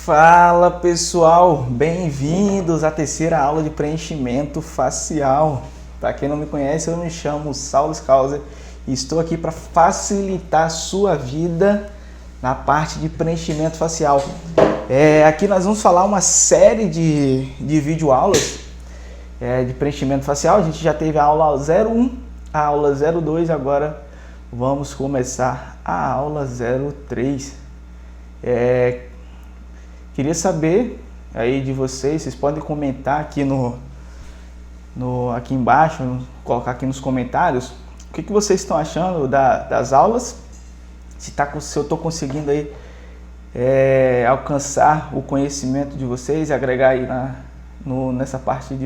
Fala pessoal, bem-vindos à terceira aula de preenchimento facial. Para quem não me conhece, eu me chamo Saulo Scauser e estou aqui para facilitar a sua vida na parte de preenchimento facial. Aqui nós vamos falar uma série de videoaulas de preenchimento facial. A gente já teve a aula 01, a aula 02, agora vamos começar a aula 03. Queria saber aí de vocês podem comentar aqui aqui embaixo, colocar aqui nos comentários o que vocês estão achando das aulas, se eu estou conseguindo aí alcançar o conhecimento de vocês, agregar aí nessa parte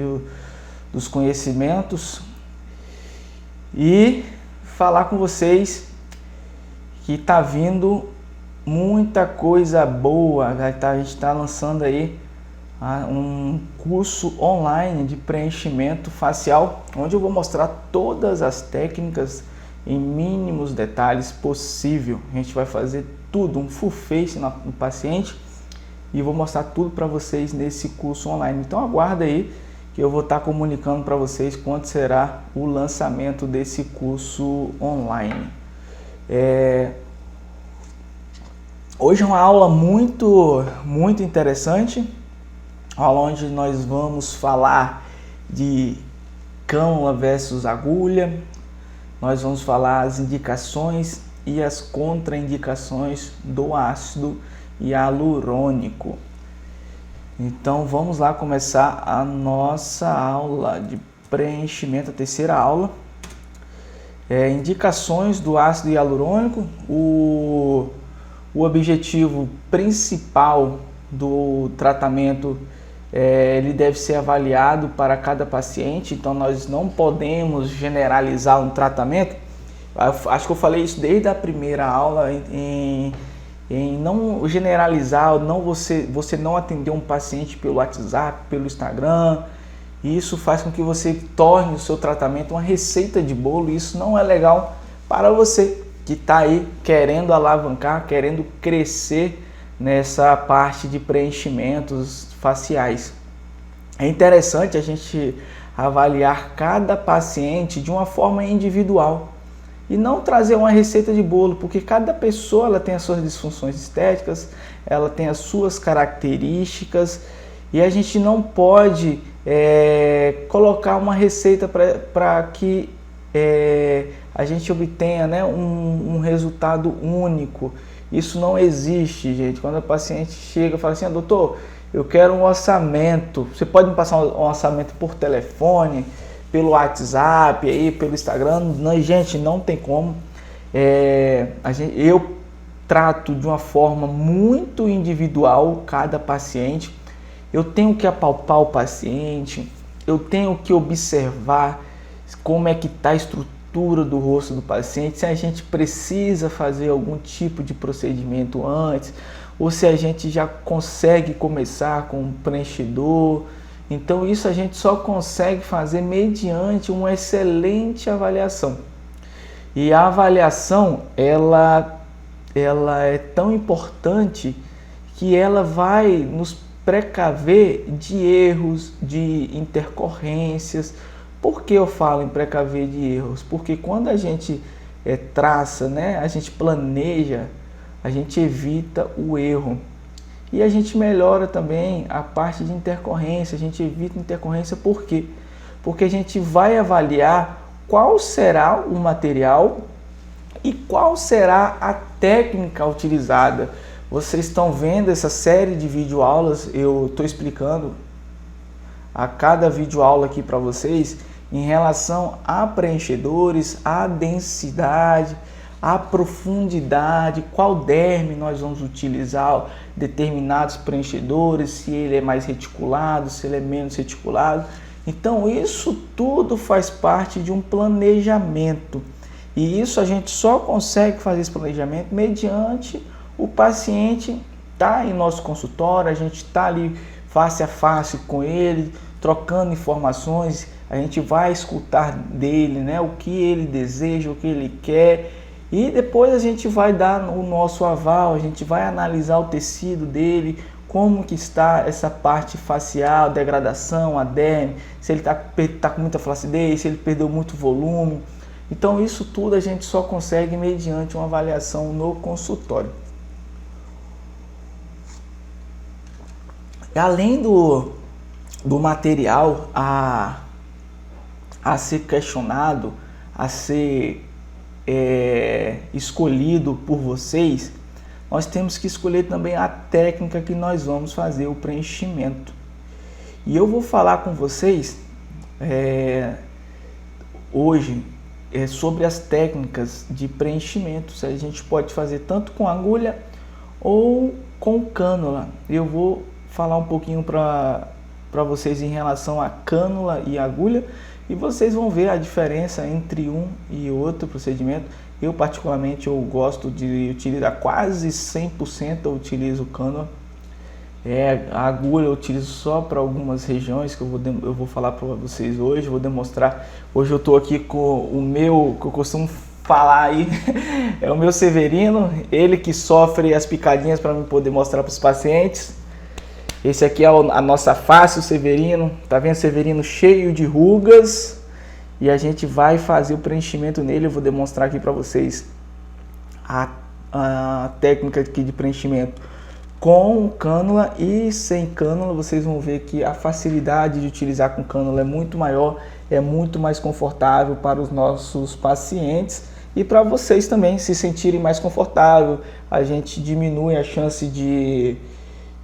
dos conhecimentos e falar com vocês que está vindo muita coisa boa. A gente está lançando aí um curso online de preenchimento facial, onde eu vou mostrar todas as técnicas em mínimos detalhes possível. A gente vai fazer tudo, um full face no paciente, e vou mostrar tudo para vocês nesse curso online. Então aguarda aí que eu vou estar comunicando para vocês quando será o lançamento desse curso online. Hoje é uma aula muito interessante, aula onde nós vamos falar de cânula versus agulha, nós vamos falar as indicações e as contraindicações do ácido hialurônico. Então vamos lá começar a nossa aula de preenchimento, a terceira aula. Indicações do ácido hialurônico. O objetivo principal do tratamento, ele deve ser avaliado para cada paciente, então nós não podemos generalizar um tratamento. Acho que eu falei isso desde a primeira aula, em não generalizar, você não atender um paciente pelo WhatsApp, pelo Instagram. Isso faz com que você torne o seu tratamento uma receita de bolo, e isso não é legal para você que está aí querendo alavancar, querendo crescer nessa parte de preenchimentos faciais. É interessante a gente avaliar cada paciente de uma forma individual e não trazer uma receita de bolo, porque cada pessoa ela tem as suas disfunções estéticas, ela tem as suas características, e a gente não pode colocar uma receita para que a gente obtenha, né, um resultado único. Isso não existe, gente. Quando a paciente chega e fala assim: doutor, eu quero um orçamento, você pode me passar um orçamento por telefone, pelo WhatsApp, aí, pelo Instagram? Não, gente, não tem como. Eu trato de uma forma muito individual cada paciente. Eu tenho que apalpar o paciente, eu tenho que observar como é que está a estrutura do rosto do paciente, se a gente precisa fazer algum tipo de procedimento antes, ou se a gente já consegue começar com um preenchedor. Então isso a gente só consegue fazer mediante uma excelente avaliação. E a avaliação, ela é tão importante que ela vai nos precaver de erros, de intercorrências. Por que eu falo em precaver de erros? Porque quando a gente traça, né, a gente planeja, a gente evita o erro. E a gente melhora também a parte de intercorrência, a gente evita intercorrência. Por quê? Porque a gente vai avaliar qual será o material e qual será a técnica utilizada. Vocês estão vendo essa série de videoaulas, eu estou explicando a cada videoaula aqui para vocês em relação a preenchedores, a densidade, a profundidade, qual derme nós vamos utilizar determinados preenchedores, se ele é mais reticulado, se ele é menos reticulado. Então isso tudo faz parte de um planejamento, e isso a gente só consegue fazer esse planejamento mediante o paciente tá em nosso consultório, a gente está ali face a face com ele, trocando informações, a gente vai escutar dele, né, o que ele deseja, o que ele quer, e depois a gente vai dar o nosso aval, a gente vai analisar o tecido dele, como que está essa parte facial, degradação, a derme, se ele tá com muita flacidez, se ele perdeu muito volume. Então isso tudo a gente só consegue mediante uma avaliação no consultório. Além do material a ser questionado, a ser escolhido por vocês, nós temos que escolher também a técnica que nós vamos fazer o preenchimento. E eu vou falar com vocês hoje sobre as técnicas de preenchimento, se a gente pode fazer tanto com agulha ou com cânula. Eu vou falar um pouquinho para vocês em relação a cânula e agulha, e vocês vão ver a diferença entre um e outro procedimento. Eu particularmente eu gosto de utilizar quase 100%, eu utilizo cânula. A agulha eu utilizo só para algumas regiões que eu vou falar para vocês hoje, vou demonstrar. Hoje eu estou aqui com o meu, que eu costumo falar aí, é o meu Severino, ele que sofre as picadinhas para mim poder mostrar para os pacientes. Esse aqui é a nossa face, o Severino, tá vendo? Severino cheio de rugas, e a gente vai fazer o preenchimento nele. Eu vou demonstrar aqui para vocês a técnica aqui de preenchimento com cânula e sem cânula. Vocês vão ver que a facilidade de utilizar com cânula é muito maior, é muito mais confortável para os nossos pacientes e para vocês também se sentirem mais confortável. A gente diminui a chance de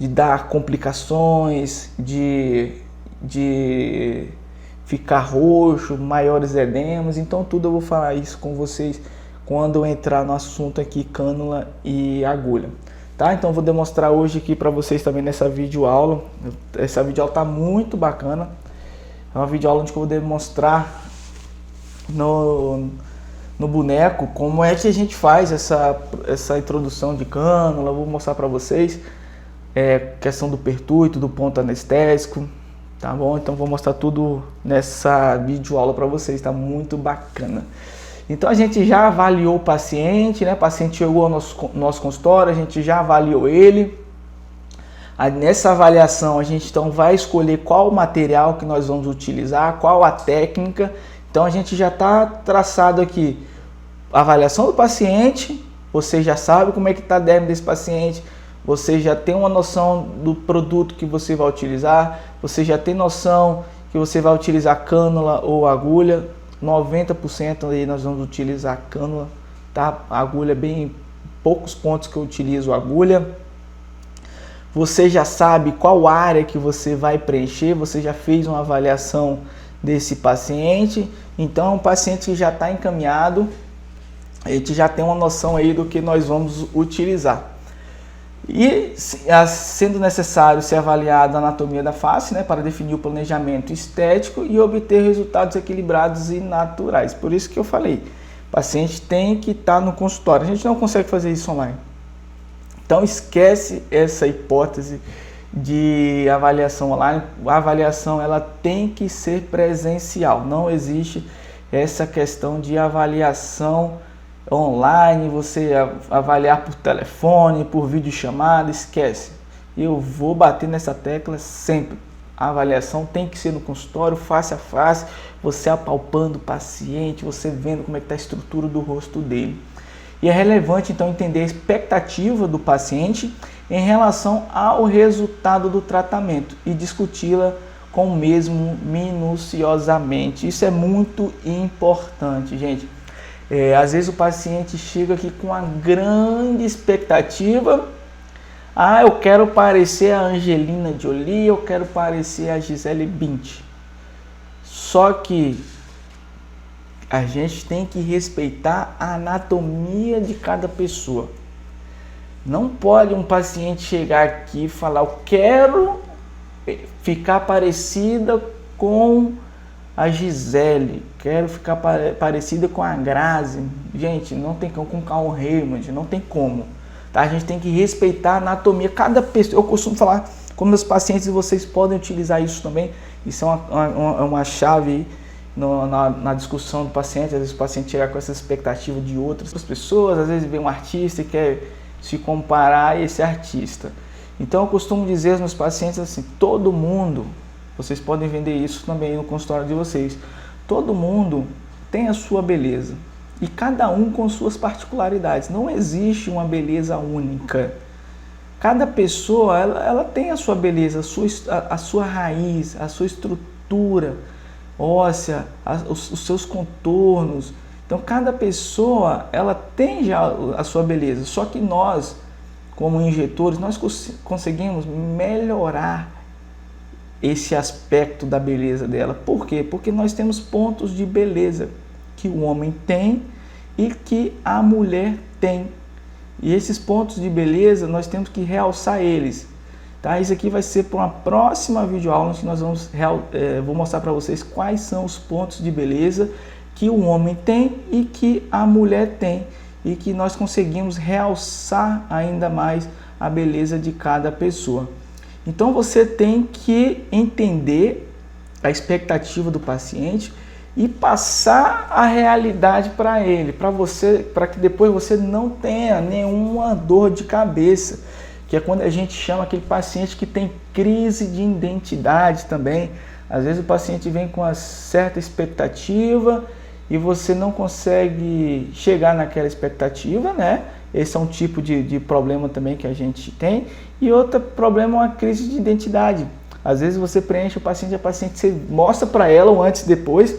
dar complicações, de ficar roxo, maiores edemas. Então tudo eu vou falar isso com vocês quando eu entrar no assunto aqui cânula e agulha. Tá? Então eu vou demonstrar hoje aqui para vocês também nessa videoaula. Essa videoaula tá muito bacana. É uma videoaula onde eu vou demonstrar no boneco como é que a gente faz essa introdução de cânula. Eu vou mostrar para vocês questão do pertúito, do ponto anestésico, tá bom? Então vou mostrar tudo nessa videoaula para vocês, tá muito bacana. Então a gente já avaliou o paciente, né? O paciente chegou ao nosso consultório, a gente já avaliou ele. Nessa avaliação a gente então vai escolher qual o material que nós vamos utilizar, qual a técnica. Então a gente já está traçado aqui a avaliação do paciente, você já sabe como é que está a derme desse paciente, você já tem uma noção do produto que você vai utilizar, você já tem noção que você vai utilizar cânula ou agulha. 90% aí nós vamos utilizar cânula, tá? A agulha, bem poucos pontos que eu utilizo agulha. Você já sabe qual área que você vai preencher, você já fez uma avaliação desse paciente, então o paciente que já está encaminhado, a gente já tem uma noção aí do que nós vamos utilizar. E sendo necessário ser avaliada a anatomia da face, né, para definir o planejamento estético e obter resultados equilibrados e naturais. Por isso que eu falei, o paciente tem que estar no consultório. A gente não consegue fazer isso online. Então esquece essa hipótese de avaliação online. A avaliação ela tem que ser presencial. Não existe essa questão de avaliação online, você avaliar por telefone, por videochamada, esquece. Eu vou bater nessa tecla sempre. A avaliação tem que ser no consultório, face a face, você apalpando o paciente, você vendo como é que está a estrutura do rosto dele. E é relevante então entender a expectativa do paciente em relação ao resultado do tratamento e discuti-la com o mesmo minuciosamente. Isso é muito importante, gente. Às vezes o paciente chega aqui com uma grande expectativa. Eu quero parecer a Angelina Jolie, eu quero parecer a Gisele Bündchen. Só que a gente tem que respeitar a anatomia de cada pessoa. Não pode um paciente chegar aqui e falar, eu quero ficar parecida com a Gisele, quero ficar parecida com a Grazi. Gente, não tem como, com o Cauã Raymond, não tem como. Tá? A gente tem que respeitar a anatomia. Cada pessoa, eu costumo falar com meus pacientes, e vocês podem utilizar isso também. Isso é uma chave na discussão do paciente. Às vezes o paciente chega com essa expectativa de outras pessoas, às vezes vem um artista e quer se comparar a esse artista. Então eu costumo dizer aos meus pacientes assim, todo mundo, vocês podem vender isso também no consultório de vocês, todo mundo tem a sua beleza e cada um com suas particularidades, não existe uma beleza única. Cada pessoa ela tem a sua beleza, a sua raiz, a sua estrutura óssea, os seus contornos. Então cada pessoa ela tem já a sua beleza, só que nós, como injetores, nós conseguimos melhorar esse aspecto da beleza dela. Por quê? Porque nós temos pontos de beleza que o homem tem e que a mulher tem. E esses pontos de beleza nós temos que realçar eles. Tá? Isso aqui vai ser para uma próxima videoaula que nós vou mostrar para vocês quais são os pontos de beleza que o homem tem e que a mulher tem. E que nós conseguimos realçar ainda mais a beleza de cada pessoa. Então você tem que entender a expectativa do paciente e passar a realidade para ele, para que depois você não tenha nenhuma dor de cabeça, que é quando a gente chama aquele paciente que tem crise de identidade também. Às vezes o paciente vem com uma certa expectativa e você não consegue chegar naquela expectativa, né? Esse é um tipo de problema também que a gente tem. E outro problema é uma crise de identidade. Às vezes você preenche a paciente, você mostra para ela o antes e depois,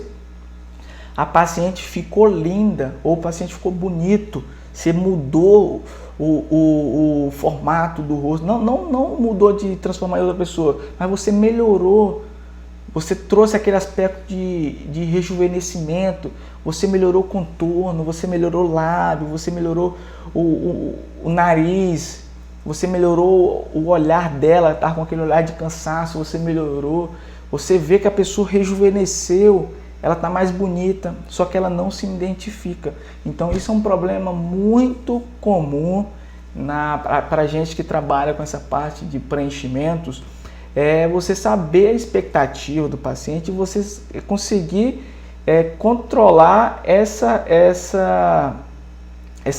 a paciente ficou linda, ou o paciente ficou bonito, você mudou o formato do rosto, não mudou de transformar em outra pessoa, mas você melhorou, você trouxe aquele aspecto de rejuvenescimento, você melhorou o contorno, você melhorou o lábio, você melhorou o nariz, você melhorou o olhar dela, estava com aquele olhar de cansaço, você melhorou, você vê que a pessoa rejuvenesceu, ela está mais bonita, só que ela não se identifica. Então isso é um problema muito comum para a gente que trabalha com essa parte de preenchimentos, é você saber a expectativa do paciente e você conseguir controlar essa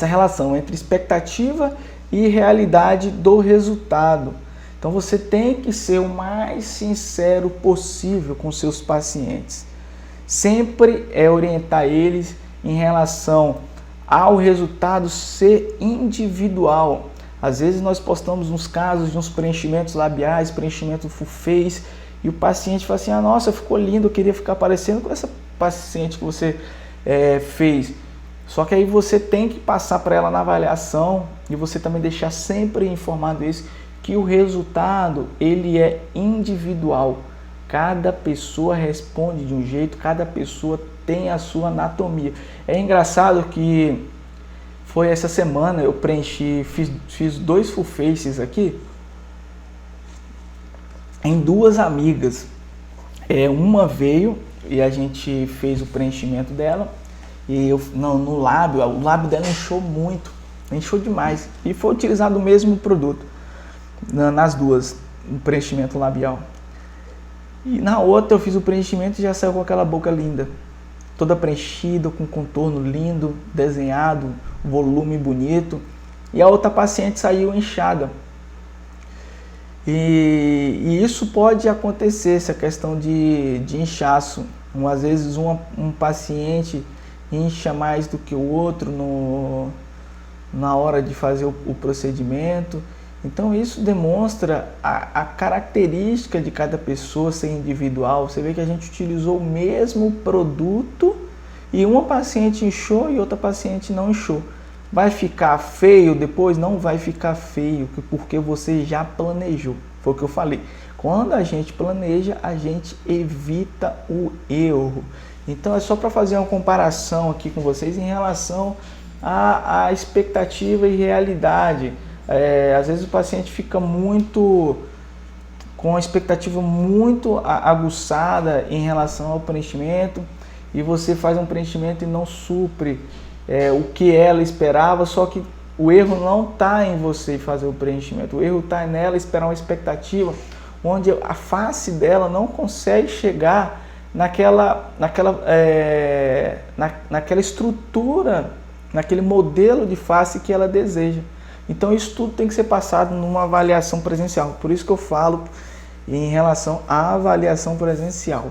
relação entre expectativa e realidade do resultado. Então você tem que ser o mais sincero possível com seus pacientes. Sempre orientar eles em relação ao resultado ser individual. Às vezes nós postamos uns casos de uns preenchimentos labiais, preenchimento full face, e o paciente fala assim, nossa, ficou lindo, eu queria ficar parecendo com essa paciente que você fez. Só que aí você tem que passar para ela na avaliação e você também deixar sempre informado isso, que o resultado ele é individual. Cada pessoa responde de um jeito, cada pessoa tem a sua anatomia. É engraçado que foi essa semana eu preenchi, fiz 2 full faces aqui em 2 amigas. Uma veio e a gente fez o preenchimento dela e no lábio, o lábio dela inchou muito, inchou demais e foi utilizado o mesmo produto nas duas, o preenchimento labial. E na outra eu fiz o preenchimento e já saiu com aquela boca linda, toda preenchida, com contorno lindo, desenhado, volume bonito. E a outra paciente saiu inchada. E isso pode acontecer, essa questão de inchaço. Às vezes um paciente incha mais do que o outro na hora de fazer o procedimento. Então isso demonstra a característica de cada pessoa ser individual. Você vê que a gente utilizou o mesmo produto e uma paciente inchou e outra paciente não inchou. Vai ficar feio depois? Não vai ficar feio, porque você já planejou. Foi o que eu falei. Quando a gente planeja, a gente evita o erro. Então é só para fazer uma comparação aqui com vocês em relação à expectativa e realidade. Às vezes o paciente fica com a expectativa muito aguçada em relação ao preenchimento e você faz um preenchimento e não supre o que ela esperava, só que o erro não está em você fazer o preenchimento, o erro está nela esperar uma expectativa onde a face dela não consegue chegar naquela estrutura, naquele modelo de face que ela deseja. Então isso tudo tem que ser passado numa avaliação presencial. Por isso que eu falo em relação à avaliação presencial,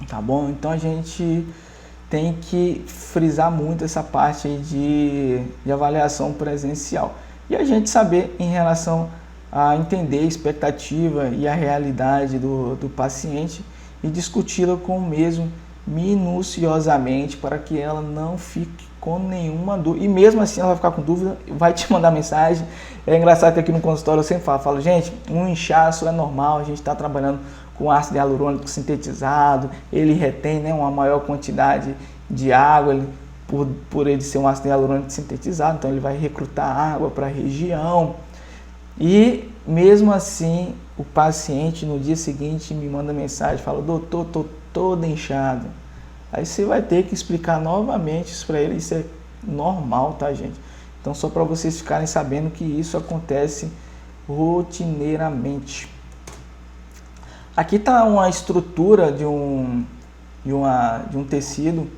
tá bom? Então a gente tem que frisar muito essa parte aí de avaliação presencial. E a gente saber em relação a entender a expectativa e a realidade do paciente e discuti-la com o mesmo minuciosamente para que ela não fique com nenhuma dúvida. E mesmo assim ela vai ficar com dúvida, vai te mandar mensagem. É engraçado que aqui no consultório eu sempre falo, gente, um inchaço é normal, a gente está trabalhando com ácido hialurônico sintetizado, ele retém, né, uma maior quantidade de água, por ele ser um ácido hialurônico sintetizado, então ele vai recrutar água para a região. E mesmo assim, o paciente no dia seguinte me manda mensagem, fala, doutor, estou todo inchado. Aí você vai ter que explicar novamente isso para ele, isso é normal, tá, gente? Então só para vocês ficarem sabendo que isso acontece rotineiramente. Aqui está uma estrutura de um tecido,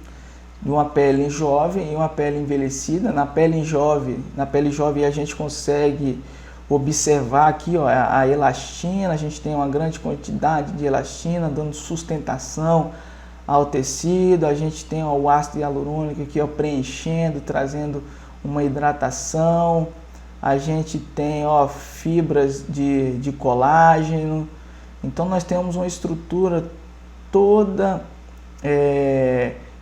de uma pele jovem e uma pele envelhecida. Na pele jovem a gente consegue observar aqui, ó, a elastina, a gente tem uma grande quantidade de elastina dando sustentação ao tecido, a gente tem, ó, o ácido hialurônico aqui, ó, preenchendo, trazendo uma hidratação, a gente tem, ó, fibras de colágeno. Então nós temos uma estrutura toda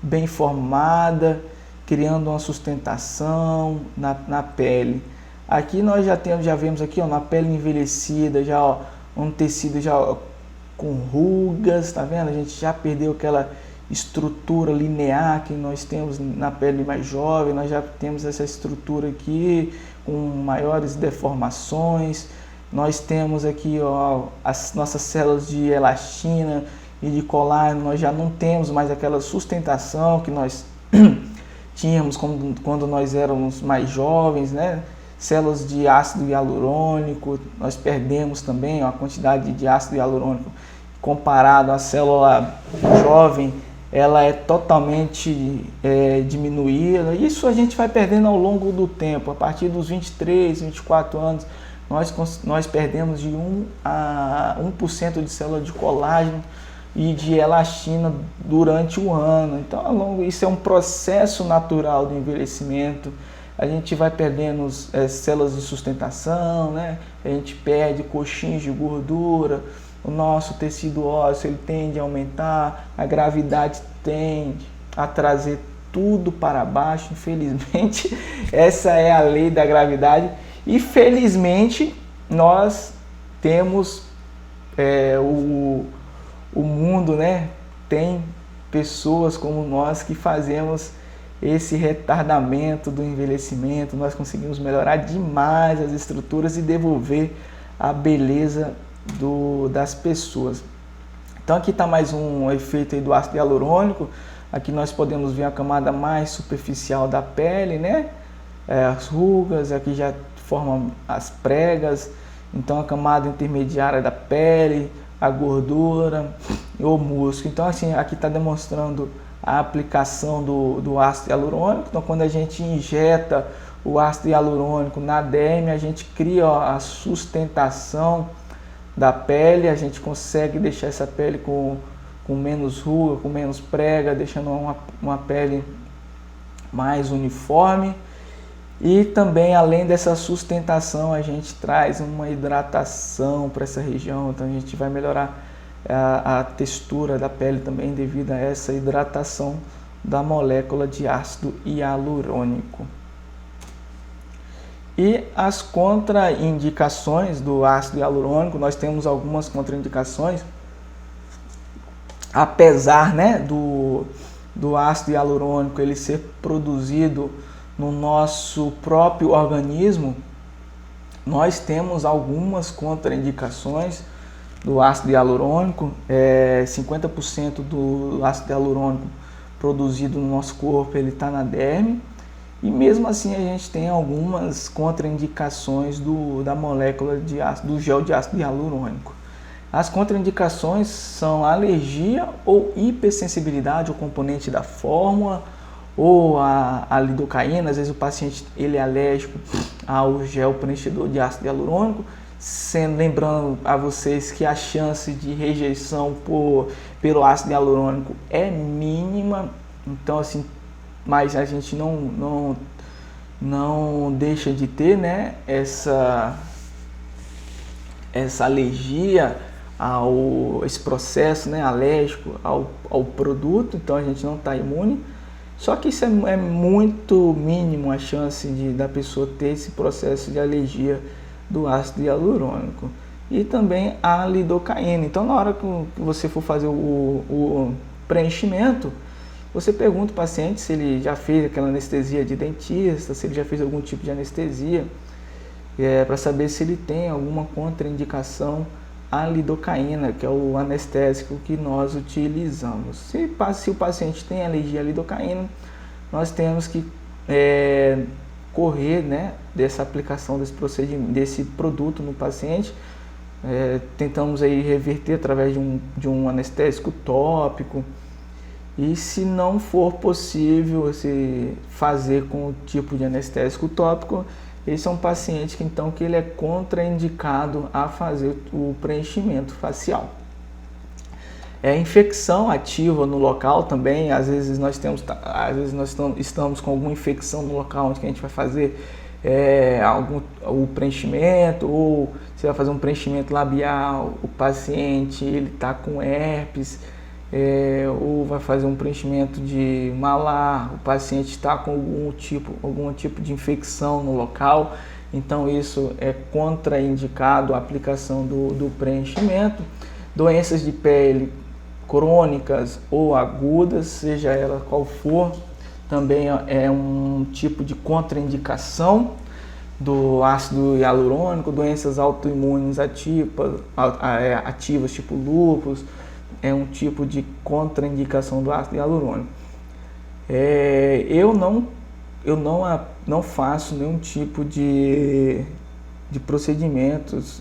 bem formada, criando uma sustentação na pele. Aqui nós já vemos aqui, ó, na pele envelhecida, já, ó, um tecido já, ó, com rugas, tá vendo? A gente já perdeu aquela estrutura linear que nós temos na pele mais jovem, nós já temos essa estrutura aqui com maiores deformações. Nós temos aqui, ó, as nossas células de elastina e de colágeno, nós já não temos mais aquela sustentação que nós tínhamos quando nós éramos mais jovens, né? Células de ácido hialurônico, nós perdemos também, ó, a quantidade de ácido hialurônico comparado à célula jovem, ela é totalmente diminuída. Isso a gente vai perdendo ao longo do tempo, a partir dos 23, 24 anos, nós perdemos de 1 a 1% de célula de colágeno e de elastina durante o ano. Então, isso é um processo natural do envelhecimento. A gente vai perdendo células de sustentação, né? A gente perde coxins de gordura, o nosso tecido ósseo ele tende a aumentar, a gravidade tende a trazer tudo para baixo. Infelizmente, essa é a lei da gravidade. E felizmente nós temos o mundo, né, tem pessoas como nós que fazemos esse retardamento do envelhecimento. Nós conseguimos melhorar demais as estruturas e devolver a beleza das pessoas. Então aqui está mais um efeito aí do ácido hialurônico. Aqui nós podemos ver a camada mais superficial da pele, né? As rugas, aqui já formam as pregas, então a camada intermediária da pele, a gordura, o músculo. Então assim, aqui está demonstrando a aplicação do ácido hialurônico. Então quando a gente injeta o ácido hialurônico na derme, a gente cria, ó, a sustentação da pele, a gente consegue deixar essa pele com menos ruga, com menos prega, deixando uma pele mais uniforme. E também, além dessa sustentação, a gente traz uma hidratação para essa região. Então a gente vai melhorar a textura da pele também devido a essa hidratação da molécula de ácido hialurônico. E as contraindicações do ácido hialurônico, nós temos algumas contraindicações. Apesar, né, do ácido hialurônico ele ser produzido no nosso próprio organismo, nós temos algumas contraindicações do ácido hialurônico. 50% do ácido hialurônico produzido no nosso corpo ele está na derme, e mesmo assim a gente tem algumas contraindicações da molécula de ácido, do gel de ácido hialurônico. As contraindicações são alergia ou hipersensibilidade ao componente da fórmula, ou a lidocaína. Às vezes o paciente ele é alérgico ao gel preenchedor de ácido hialurônico, lembrando a vocês que a chance de rejeição pelo ácido hialurônico é mínima, então assim, mas a gente não deixa de ter, né, essa alergia esse processo, né, alérgico ao produto, então a gente não está imune. Só que isso é muito mínimo a chance da pessoa ter esse processo de alergia do ácido hialurônico. E também a lidocaína. Então, na hora que você for fazer o preenchimento, você pergunta ao paciente se ele já fez aquela anestesia de dentista, se ele já fez algum tipo de anestesia, para saber se ele tem alguma contraindicação à lidocaína, que é o anestésico que nós utilizamos. Se o paciente tem alergia à lidocaína, nós temos que correr, né, dessa aplicação desse produto no paciente. Tentamos aí reverter através de um anestésico tópico. E se não for possível fazer com o tipo de anestésico tópico, esse é um paciente que ele é contraindicado a fazer o preenchimento facial. Infecção ativa no local também, às vezes nós estamos com alguma infecção no local onde a gente vai fazer o preenchimento, ou você vai fazer um preenchimento labial, o paciente ele está com herpes, ou vai fazer um preenchimento de malar, o paciente está com algum tipo de infecção no local, então isso é contraindicado a aplicação do preenchimento. Doenças de pele crônicas ou agudas, seja ela qual for, também é um tipo de contraindicação do ácido hialurônico. Doenças autoimunes ativas tipo lúpus, é um tipo de contraindicação do ácido hialurônico. Eu não faço nenhum tipo de procedimentos,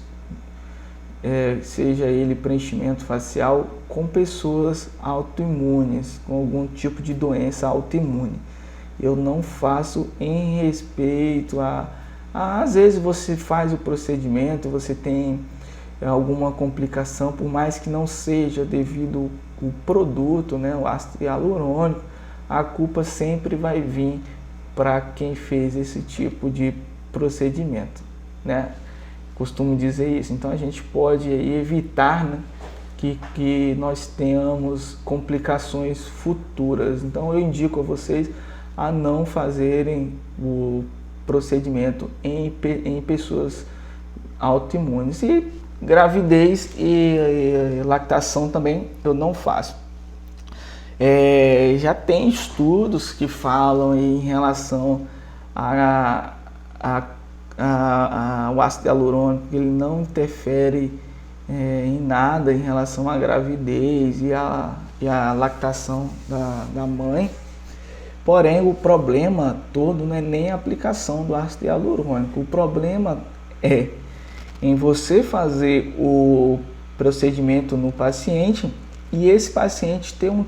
seja ele preenchimento facial, com pessoas autoimunes, com algum tipo de doença autoimune. Eu não faço em respeito às vezes você faz o procedimento, você tem alguma complicação, por mais que não seja devido ao produto, né, o ácido hialurônico, a culpa sempre vai vir para quem fez esse tipo de procedimento, né? Costumo dizer isso. Então a gente pode aí evitar, né, que nós tenhamos complicações futuras. Então eu indico a vocês a não fazerem o procedimento em pessoas autoimunes. E gravidez e lactação também eu não faço. Já tem estudos que falam em relação ao ácido hialurônico, que ele não interfere em nada em relação à gravidez e à lactação da mãe. Porém, o problema todo não é nem a aplicação do ácido hialurônico. O problema é em você fazer o procedimento no paciente e esse paciente ter um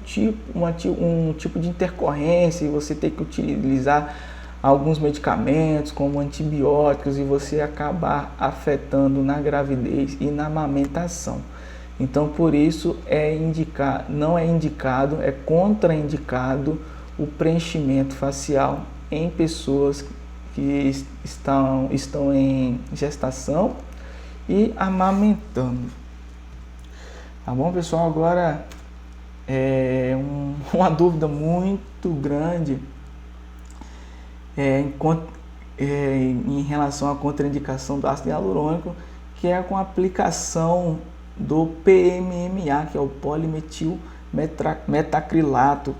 tipo de intercorrência e você ter que utilizar alguns medicamentos como antibióticos e você acabar afetando na gravidez e na amamentação. Então, por isso não é indicado, é contraindicado o preenchimento facial em pessoas que estão em gestação e amamentando. Tá bom, pessoal? Agora uma dúvida muito grande em relação à contraindicação do ácido hialurônico, que é com a aplicação do PMMA, que é o polimetil metacrilato.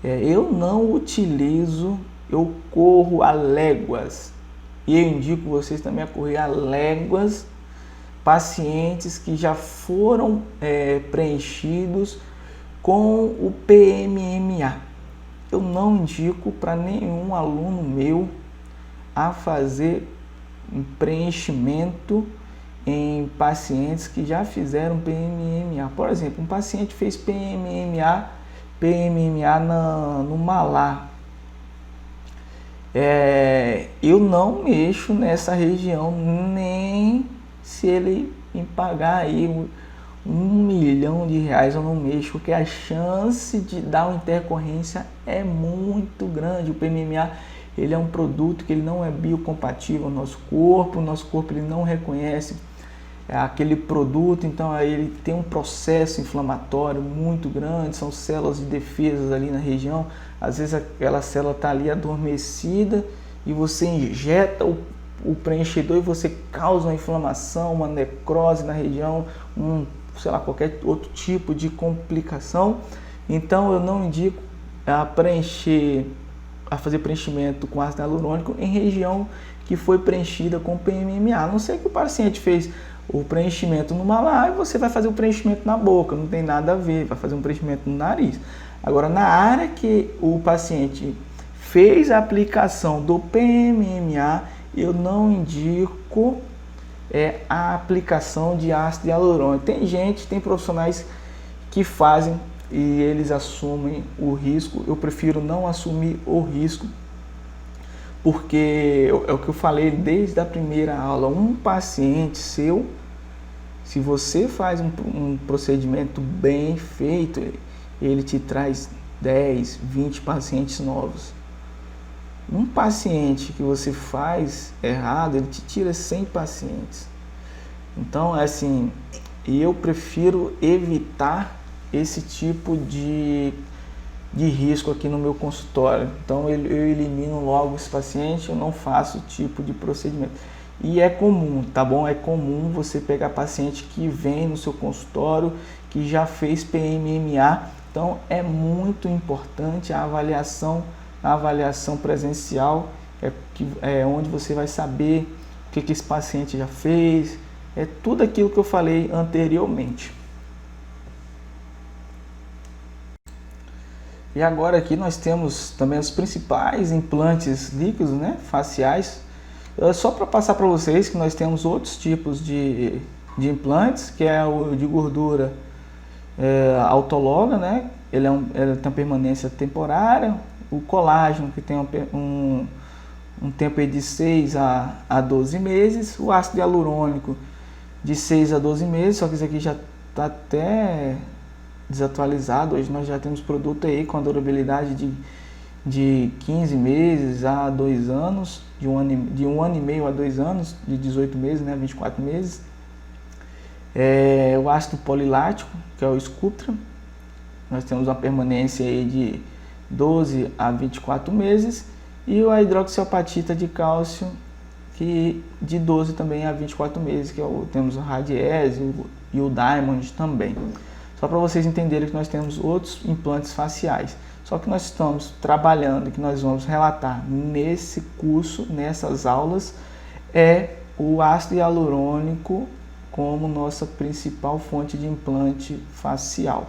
Eu não utilizo, eu corro a léguas, e eu indico vocês também a correr a léguas pacientes que já foram preenchidos com o PMMA. Eu não indico para nenhum aluno meu a fazer um preenchimento em pacientes que já fizeram PMMA. Por exemplo, um paciente fez PMMA no malar. Eu não mexo nessa região, nem se ele me pagar aí R$ 1.000.000, eu não mexo, porque a chance de dar uma intercorrência é muito grande. O PMMA, ele é um produto que ele não é biocompatível ao nosso corpo ele não reconhece aquele produto, então aí ele tem um processo inflamatório muito grande, são células de defesa ali na região, às vezes aquela célula está ali adormecida e você injeta o preenchedor e você causa uma inflamação, uma necrose na região, sei lá, qualquer outro tipo de complicação. Então eu não indico a fazer preenchimento com ácido hialurônico em região que foi preenchida com PMMA, a não ser que o paciente fez o preenchimento no malar e você vai fazer o preenchimento na boca, não tem nada a ver, vai fazer um preenchimento no nariz. Agora, na área que o paciente fez a aplicação do PMMA, eu não indico a aplicação de ácido hialurônico. Tem profissionais que fazem e eles assumem o risco. Eu prefiro não assumir o risco, porque é o que eu falei desde a primeira aula. Um paciente seu, se você faz um procedimento bem feito, ele te traz 10, 20 pacientes novos. Um paciente que você faz errado, ele te tira 100 pacientes. Então, assim, eu prefiro evitar esse tipo de risco aqui no meu consultório. Então, eu elimino logo esse paciente, eu não faço tipo de procedimento. E é comum, tá bom? É comum você pegar paciente que vem no seu consultório, que já fez PMMA. Então, é muito importante a avaliação presencial, é onde você vai saber o que esse paciente já fez, é tudo aquilo que eu falei anteriormente. E agora aqui nós temos também os principais implantes líquidos, né, faciais. Só para passar para vocês que nós temos outros tipos de implantes, que é o de gordura autóloga, né, ele tem uma permanência temporária. O colágeno, que tem um tempo de 6 a 12 meses. O ácido hialurônico, de 6 a 12 meses, só que isso aqui já está até desatualizado. Hoje nós já temos produto aí com a durabilidade de 15 meses a 2 anos, de um ano e meio a 2 anos, de 18 meses, né, 24 meses. O ácido polilático, que é o Sculptra, nós temos uma permanência aí de 12 a 24 meses, e a hidroxiapatita de cálcio, que de 12 também a 24 meses, que temos o Radiese e o Diamond também. Só para vocês entenderem que nós temos outros implantes faciais. Só que nós estamos trabalhando, que nós vamos relatar nesse curso, nessas aulas, é o ácido hialurônico como nossa principal fonte de implante facial.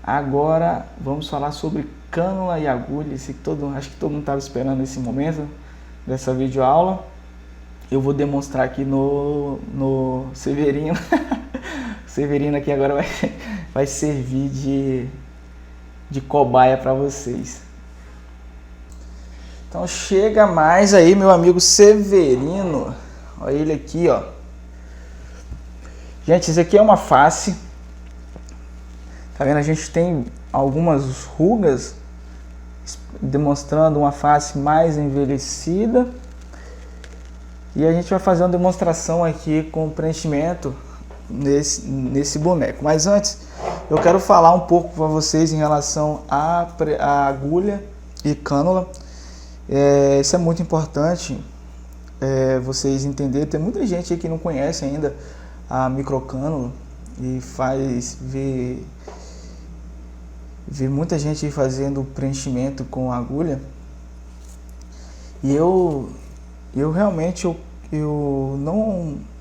Agora vamos falar sobre cânula e agulha. Acho que todo mundo estava esperando esse momento dessa videoaula. Eu vou demonstrar aqui no Severino. O Severino aqui agora vai servir de cobaia para vocês. Então chega mais aí, meu amigo Severino. Olha ele aqui, ó. Gente, isso aqui é uma face. Tá vendo? A gente tem algumas rugas, demonstrando uma face mais envelhecida. E a gente vai fazer uma demonstração aqui com preenchimento nesse boneco. Mas antes, eu quero falar um pouco para vocês em relação à agulha e cânula. Isso é muito importante vocês entenderem. Tem muita gente aí que não conhece ainda a microcânula e vê muita gente fazendo preenchimento com agulha. E eu realmente eu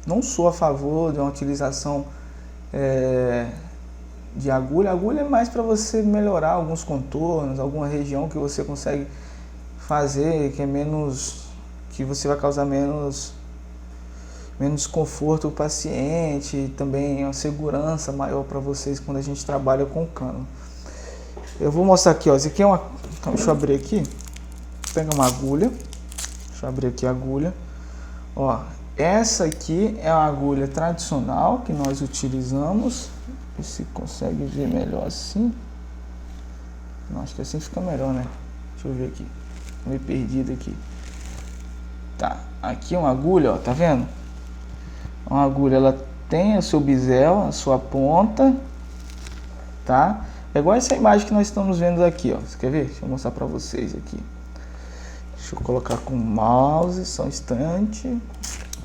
não sou a favor de uma utilização de agulha. A agulha é mais para você melhorar alguns contornos, alguma região que você consegue fazer, que você vai causar menos desconforto ao paciente, e também uma segurança maior para vocês quando a gente trabalha com cânula. Eu vou mostrar aqui, ó, isso aqui é uma... Então, deixa eu abrir aqui. pegar uma agulha. Deixa eu abrir aqui a agulha. Ó, essa aqui é a agulha tradicional que nós utilizamos. Ver se consegue ver melhor assim. Não, acho que assim fica melhor, né? Deixa eu ver aqui. Tô meio perdido aqui. Tá, aqui é uma agulha, ó, tá vendo? Uma agulha, ela tem o seu bisel, a sua ponta, tá? É igual essa imagem que nós estamos vendo aqui, ó. Você quer ver? Deixa eu mostrar pra vocês aqui. Deixa eu colocar com o mouse, só um instante.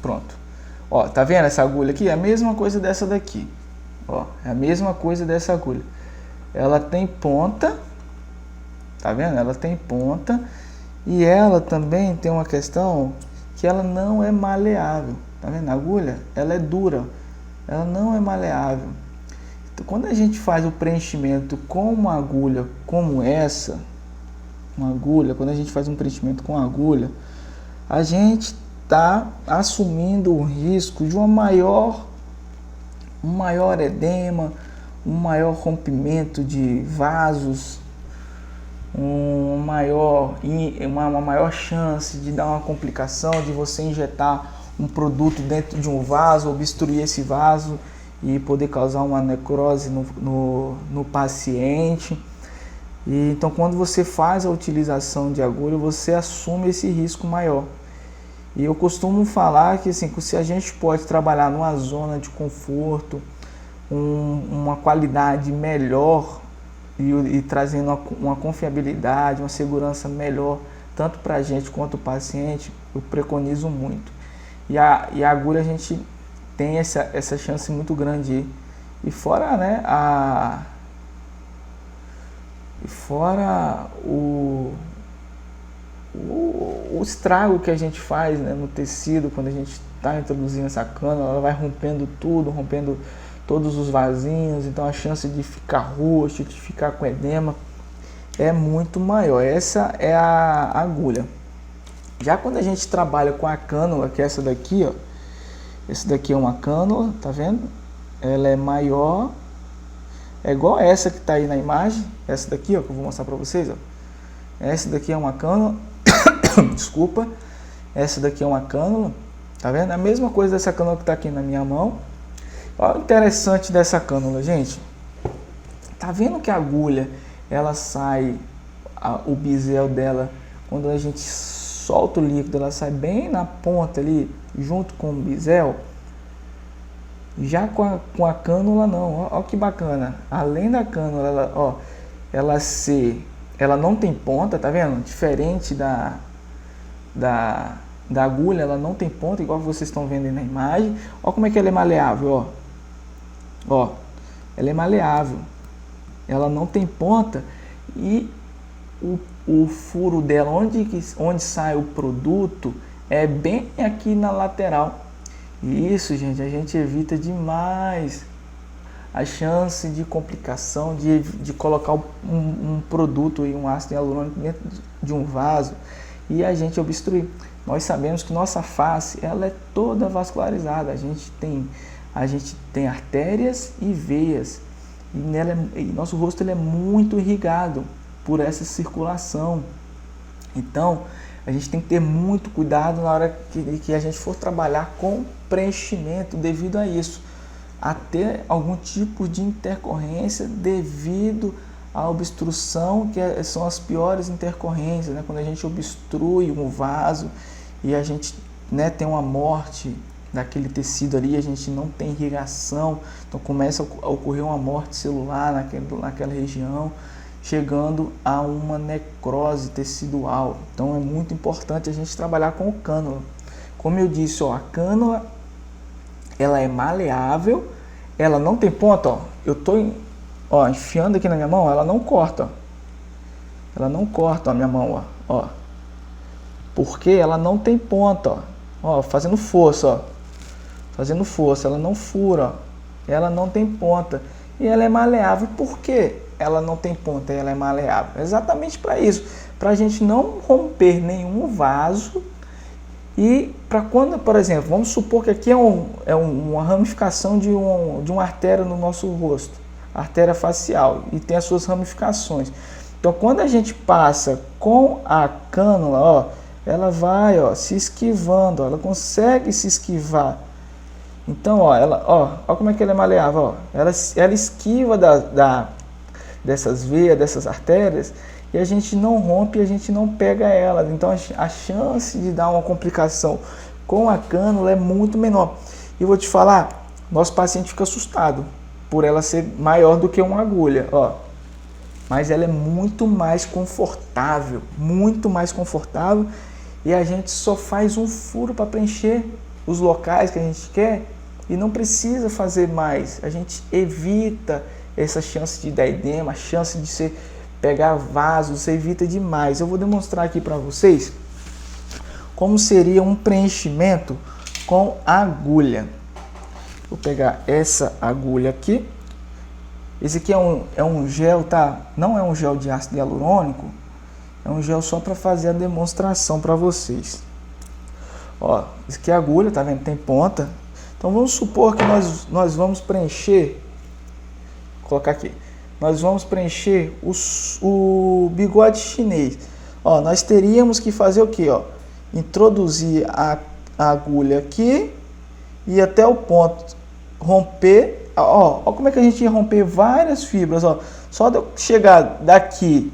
Pronto. Ó, tá vendo essa agulha aqui? É a mesma coisa dessa daqui. Ó, é a mesma coisa dessa agulha. Ela tem ponta, tá vendo? Ela tem ponta e ela também tem uma questão que ela não é maleável. Tá vendo? A agulha, ela é dura, ela não é maleável. Então, quando a gente faz o preenchimento com uma agulha como essa, quando a gente faz um preenchimento com agulha, a gente está assumindo o risco de um maior edema, um maior rompimento de vasos, uma maior chance de dar uma complicação, de você injetar um produto dentro de um vaso, obstruir esse vaso e poder causar uma necrose no paciente. E, então, quando você faz a utilização de agulha, você assume esse risco maior. E eu costumo falar que assim, se a gente pode trabalhar numa zona de conforto, uma qualidade melhor e trazendo uma confiabilidade, uma segurança melhor, tanto para a gente quanto para o paciente, eu preconizo muito. E a agulha a gente tem essa chance muito grande. E fora, né, o estrago que a gente faz, né, no tecido quando a gente está introduzindo essa cânula, ela vai rompendo tudo, rompendo todos os vasinhos, então a chance de ficar roxo, de ficar com edema é muito maior. Essa é a agulha. Já quando a gente trabalha com a cânula, que é essa daqui, ó, essa daqui é uma cânula, tá vendo? Ela é maior, é igual essa que está aí na imagem, essa daqui, ó, que eu vou mostrar para vocês, ó. Essa daqui é uma cânula, desculpa, essa daqui é uma cânula, tá vendo? A mesma coisa dessa cânula que está aqui na minha mão. Olha o interessante dessa cânula, gente. Tá vendo que a agulha, ela sai, o bisel dela, quando a gente solta o líquido, ela sai bem na ponta ali, junto com o bisel. Já com a cânula não, ó que bacana. Além da cânula, ela não tem ponta, tá vendo? Diferente da agulha, ela não tem ponta, igual vocês estão vendo aí na imagem. Ó como é que ela é maleável, ó. Ó, ela é maleável. Ela não tem ponta e o furo dela, onde sai o produto, é bem aqui na lateral. E isso, gente, a gente evita demais a chance de complicação de colocar um produto, um ácido hialurônico dentro de um vaso e a gente obstruir. Nós sabemos que nossa face, ela é toda vascularizada. A gente tem artérias e veias e nosso rosto ele é muito irrigado por essa circulação. Então, a gente tem que ter muito cuidado na hora que a gente for trabalhar com preenchimento devido a isso, a ter algum tipo de intercorrência devido à obstrução, que são as piores intercorrências, né? Quando a gente obstrui um vaso e a gente, né, tem uma morte daquele tecido ali, a gente não tem irrigação, então começa a ocorrer uma morte celular naquela região, chegando a uma necrose tecidual. Então é muito importante a gente trabalhar com o cânula. Como eu disse, ó, a cânula ela é maleável, ela não tem ponta, ó. Eu tô enfiando aqui na minha mão, ela não corta, ó. Ela não corta a minha mão, ó. Porque ela não tem ponta, ó, fazendo força, ó. Fazendo força, ela não fura, ó. Ela não tem ponta e ela é maleável. Por quê? Ela não tem ponta e ela é maleável. Exatamente para isso, para a gente não romper nenhum vaso e para quando, por exemplo, vamos supor que aqui é uma ramificação de uma artéria no nosso rosto, artéria facial, e tem as suas ramificações. Então, quando a gente passa com a cânula, ó, ela vai, ó, se esquivando, ó, ela consegue se esquivar. Então, ó como é que ela é maleável, ó. Ela esquiva dessas veias, dessas artérias, e a gente não rompe, a gente não pega elas. Então, a chance de dar uma complicação com a cânula é muito menor. E eu vou te falar, nosso paciente fica assustado por ela ser maior do que uma agulha, ó. Mas ela é muito mais confortável, e a gente só faz um furo para preencher os locais que a gente quer e não precisa fazer mais. A gente evita essa chance de dar edema, a chance de você pegar vasos, você evita demais. Eu vou demonstrar aqui para vocês como seria um preenchimento com agulha. Vou pegar essa agulha aqui. Esse aqui é um gel, tá? Não é um gel de ácido hialurônico, é um gel só para fazer a demonstração para vocês. Ó, isso aqui é a agulha, tá vendo? Tem ponta. Então vamos supor que nós vamos preencher, vou colocar aqui, nós vamos preencher o bigode chinês. Ó, nós teríamos que fazer o que? Ó, introduzir a agulha aqui e até o ponto, romper. Ó, como é que a gente ia romper várias fibras, ó. Só de eu chegar daqui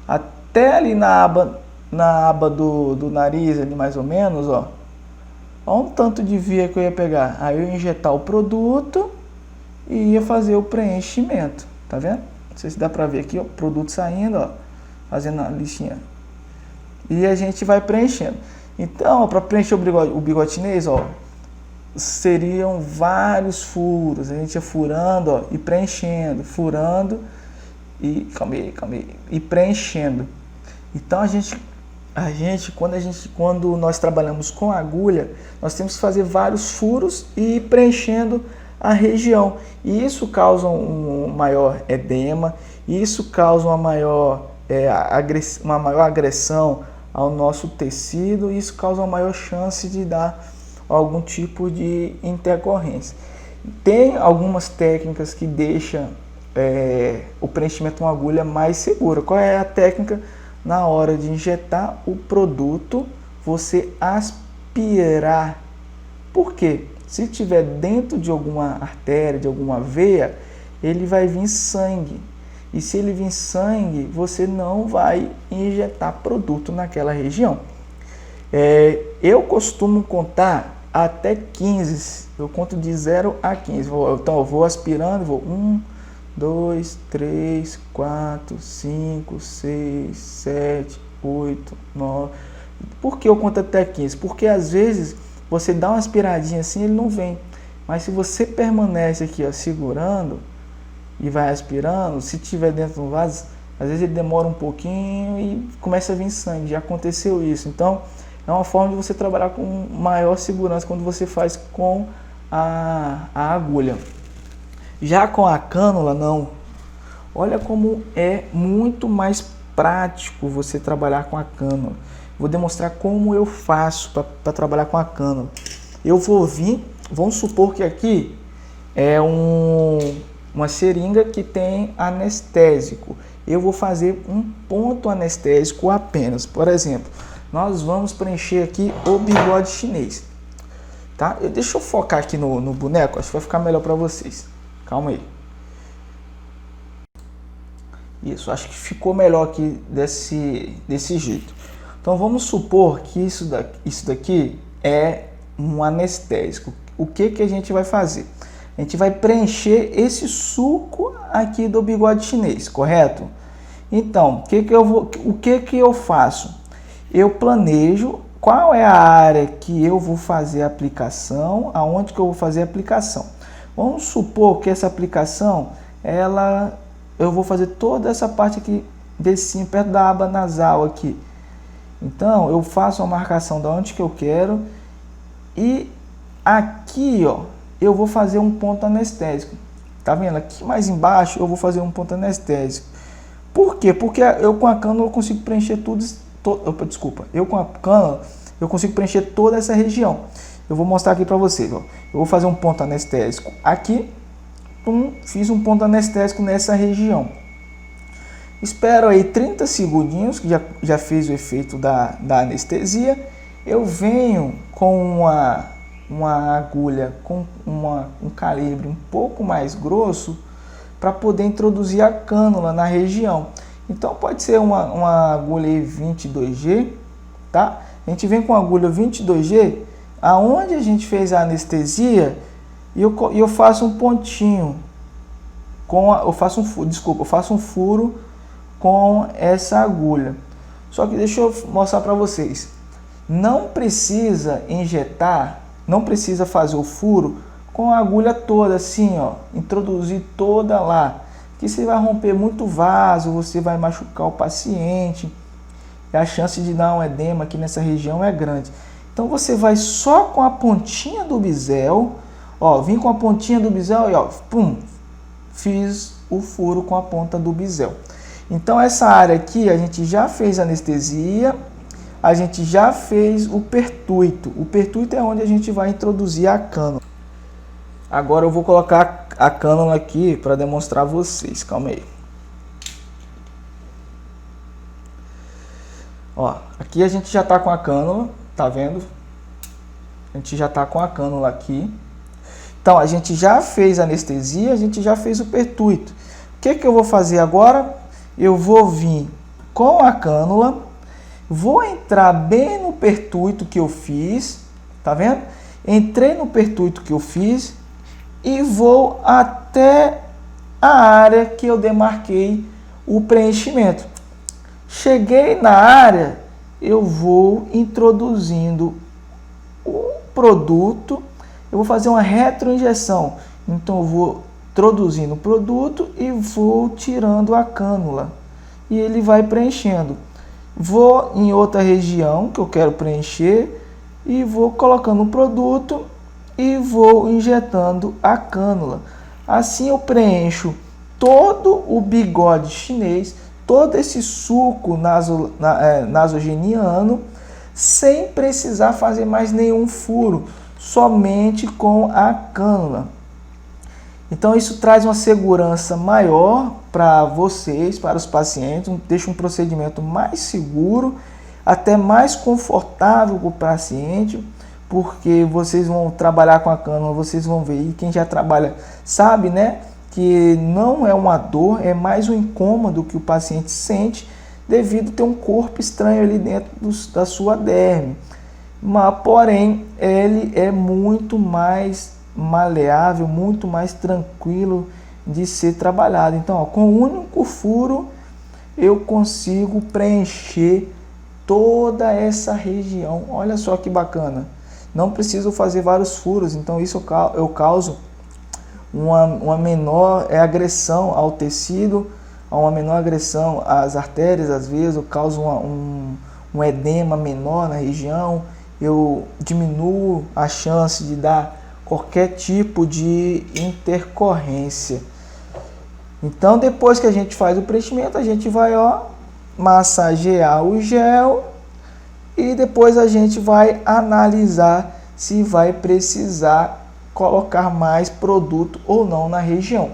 até ali na aba do nariz, ali mais ou menos, ó. Olha um tanto de via que eu ia pegar. Aí eu ia injetar o produto e ia fazer o preenchimento, tá vendo? Não sei se dá pra ver aqui, ó, o produto saindo, ó, fazendo a listinha. E a gente vai preenchendo. Então, para preencher o bigode chinês, ó, seriam vários furos, a gente ia furando, ó, e preenchendo, furando e calma aí, e preenchendo. Então quando nós trabalhamos com agulha, nós temos que fazer vários furos e ir preenchendo a região. E isso causa um maior edema, isso causa uma maior agressão ao nosso tecido, e isso causa uma maior chance de dar algum tipo de intercorrência. Tem algumas técnicas que deixam o preenchimento com agulha mais seguro. Qual é a técnica? Na hora de injetar o produto, você aspirar. Por quê? Se tiver dentro de alguma artéria, de alguma veia, ele vai vir sangue. E se ele vir sangue, você não vai injetar produto naquela região. Eu costumo contar até 15. Eu conto de 0 a 15. Então eu vou aspirando, vou 1, 2, 3, 4, 5, 6, 7, 8, 9. Por que eu conto até 15? Porque às vezes você dá uma aspiradinha assim, ele não vem. Mas se você permanece aqui, ó, segurando e vai aspirando, se tiver dentro do vaso, às vezes ele demora um pouquinho e começa a vir sangue. Já aconteceu isso. Então é uma forma de você trabalhar com maior segurança quando você faz com a agulha. Já com a cânula, não. Olha como é muito mais prático você trabalhar com a cânula. Vou demonstrar como eu faço para trabalhar com a cânula. Eu vou vir, vamos supor que aqui é uma seringa que tem anestésico. Eu vou fazer um ponto anestésico apenas. Por exemplo, nós vamos preencher aqui o bigode chinês. Tá? Deixa eu focar aqui no boneco, acho que vai ficar melhor para vocês. Calma aí. Isso, acho que ficou melhor aqui desse jeito. Então vamos supor que isso daqui é um anestésico. O que a gente vai fazer? A gente vai preencher esse suco aqui do bigode chinês, correto? Então, o que eu faço? Eu planejo qual é a área que eu vou fazer a aplicação, aonde que eu vou fazer a aplicação. Vamos supor que essa aplicação, eu vou fazer toda essa parte aqui, descinho, perto da aba nasal aqui. Então, eu faço a marcação de onde que eu quero e aqui, ó, eu vou fazer um ponto anestésico. Tá vendo? Aqui mais embaixo eu vou fazer um ponto anestésico. Por quê? Porque eu com a cânula eu consigo preencher eu com a cânula eu consigo preencher toda essa região. Eu vou mostrar aqui para vocês, ó. Eu vou fazer um ponto anestésico aqui, fiz um ponto anestésico nessa região. Espero aí 30 segundinhos, que já fez o efeito da anestesia. Eu venho com uma agulha com um calibre um pouco mais grosso para poder introduzir a cânula na região. Então pode ser uma agulha 22G, tá? A gente vem com a agulha 22G, aonde a gente fez a anestesia, e eu faço um pontinho, eu faço um furo com essa agulha. Só que deixa eu mostrar para vocês. Não precisa injetar, não precisa fazer o furo com a agulha toda assim, ó, introduzir toda lá, que você vai romper muito vaso, você vai machucar o paciente, e a chance de dar um edema aqui nessa região é grande. Então você vai só com a pontinha do bisel, ó, vim com a pontinha do bisel e ó, pum, fiz o furo com a ponta do bisel. Então essa área aqui a gente já fez anestesia, a gente já fez o pertuito. O pertuito é onde a gente vai introduzir a cânula. Agora eu vou colocar a cânula aqui para demonstrar a vocês. Calma aí. Ó, aqui a gente já está com a cânula, tá vendo? A gente já está com a cânula aqui. Então a gente já fez a anestesia, a gente já fez o pertuito. O que que eu vou fazer agora? Eu vou vir com a cânula, vou entrar bem no pertuito que eu fiz, tá vendo? Entrei no pertuito que eu fiz e vou até a área que eu demarquei o preenchimento. Cheguei na área, eu vou introduzindo o produto, eu vou fazer uma retroinjeção. Então eu vou introduzindo o produto e vou tirando a cânula. E ele vai preenchendo. Vou em outra região que eu quero preencher e vou colocando o produto e vou injetando a cânula. Assim eu preencho todo o bigode chinês, todo esse suco nasogeniano, sem precisar fazer mais nenhum furo, somente com a cânula. Então isso traz uma segurança maior para vocês, para os pacientes, deixa um procedimento mais seguro, até mais confortável para o paciente, porque vocês vão trabalhar com a cânula, vocês vão ver, e quem já trabalha sabe, né, que não é uma dor, é mais um incômodo que o paciente sente devido a ter um corpo estranho ali dentro da sua derme. Mas, porém, ele é muito mais maleável, muito mais tranquilo de ser trabalhado. Então, ó, com um único furo eu consigo preencher toda essa região. Olha só que bacana. Não preciso fazer vários furos, então isso eu causo uma menor agressão ao tecido, uma menor agressão às artérias, às vezes eu causo um edema menor na região, eu diminuo a chance de dar qualquer tipo de intercorrência. Então depois que a gente faz o preenchimento, a gente vai massagear o gel e depois a gente vai analisar se vai precisar colocar mais produto ou não na região.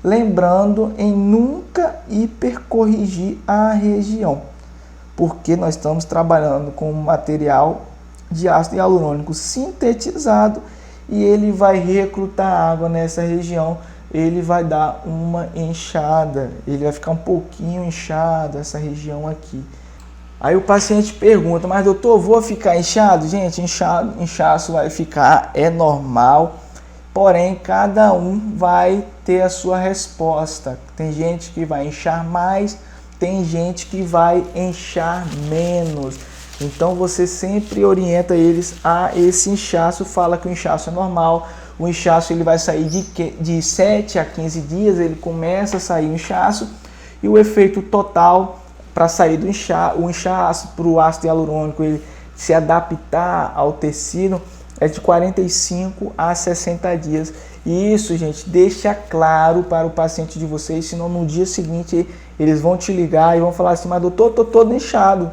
Lembrando em nunca hipercorrigir a região, porque nós estamos trabalhando com um material de ácido hialurônico sintetizado e ele vai recrutar água nessa região, ele vai dar uma inchada, ele vai ficar um pouquinho inchado essa região aqui. Aí o paciente pergunta, mas doutor, vou ficar inchado? Gente, inchaço vai ficar, é normal, porém cada um vai ter a sua resposta. Tem gente que vai inchar mais, tem gente que vai inchar menos. Então você sempre orienta eles a esse inchaço, fala que o inchaço é normal. O inchaço ele vai sair de 7 a 15 dias, ele começa a sair o inchaço e o efeito total para sair do inchaço, para o ácido hialurônico ele se adaptar ao tecido, é de 45 a 60 dias. E isso, gente, deixa claro para o paciente de vocês, senão no dia seguinte eles vão te ligar e vão falar assim, mas doutor, tô todo inchado,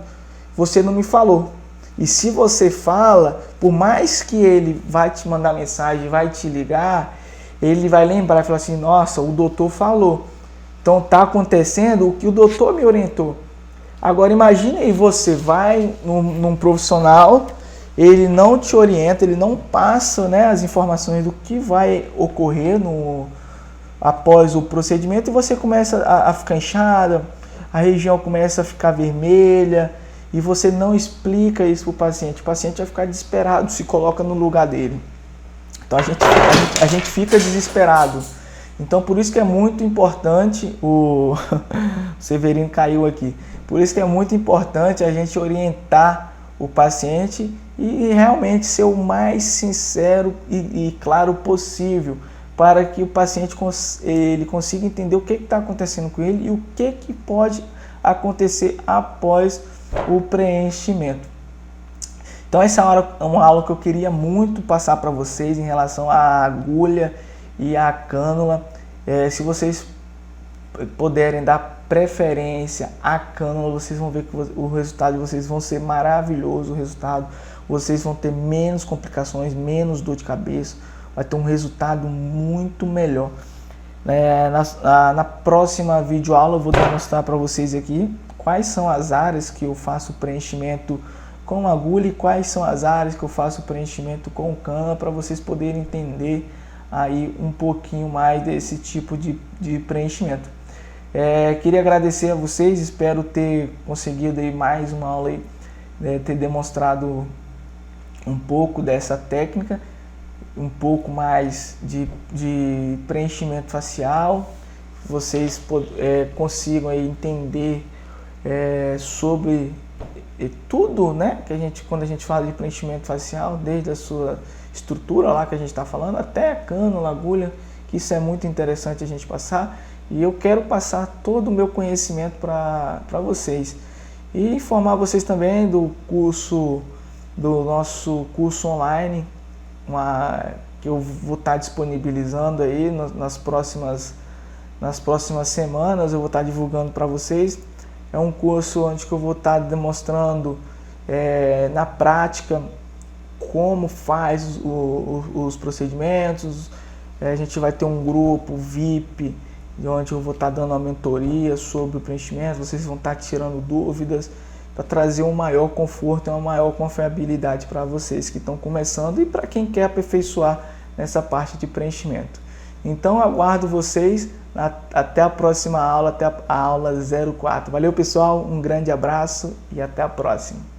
você não me falou. E se você fala, por mais que ele vai te mandar mensagem, vai te ligar, ele vai lembrar e falar assim, nossa, o doutor falou. Então está acontecendo o que o doutor me orientou. Agora imagine aí, você vai num profissional, ele não te orienta, ele não passa, né, as informações do que vai ocorrer após o procedimento, e você começa a ficar inchada, a região começa a ficar vermelha, e você não explica isso para o paciente vai ficar desesperado, se coloca no lugar dele. Então a gente fica desesperado. Então por isso que é muito importante, o Severino caiu aqui, por isso que é muito importante a gente orientar o paciente e realmente ser o mais sincero e claro possível, para que o paciente ele consiga entender o que está acontecendo com ele e o que pode acontecer após o preenchimento. Então essa é uma aula que eu queria muito passar para vocês em relação à agulha e à cânula. Se vocês puderem dar preferência à cânula, vocês vão ver que o resultado de vocês vão ser maravilhoso. O resultado, vocês vão ter menos complicações, menos dor de cabeça, vai ter um resultado muito melhor. Na próxima videoaula eu vou demonstrar para vocês aqui quais são as áreas que eu faço preenchimento com agulha e quais são as áreas que eu faço preenchimento com cânula, para vocês poderem entender aí um pouquinho mais desse tipo de preenchimento. Queria agradecer a vocês, espero ter conseguido aí mais uma aula aí, ter demonstrado um pouco dessa técnica, um pouco mais de preenchimento facial, vocês consigam aí entender sobre tudo, né, que quando a gente fala de preenchimento facial, desde a sua estrutura lá que a gente está falando, até a cânula, agulha, que isso é muito interessante a gente passar, e eu quero passar todo o meu conhecimento para vocês e informar vocês também do nosso curso online, que eu vou estar disponibilizando aí nas próximas semanas. Eu vou estar divulgando para vocês. É um curso onde que eu vou estar demonstrando na prática como faz os procedimentos. A gente vai ter um grupo VIP, onde eu vou estar dando uma mentoria sobre o preenchimento. Vocês vão estar tirando dúvidas para trazer um maior conforto e uma maior confiabilidade para vocês que estão começando e para quem quer aperfeiçoar nessa parte de preenchimento. Então aguardo vocês até a próxima aula, até a aula 04. Valeu, pessoal, um grande abraço e até a próxima.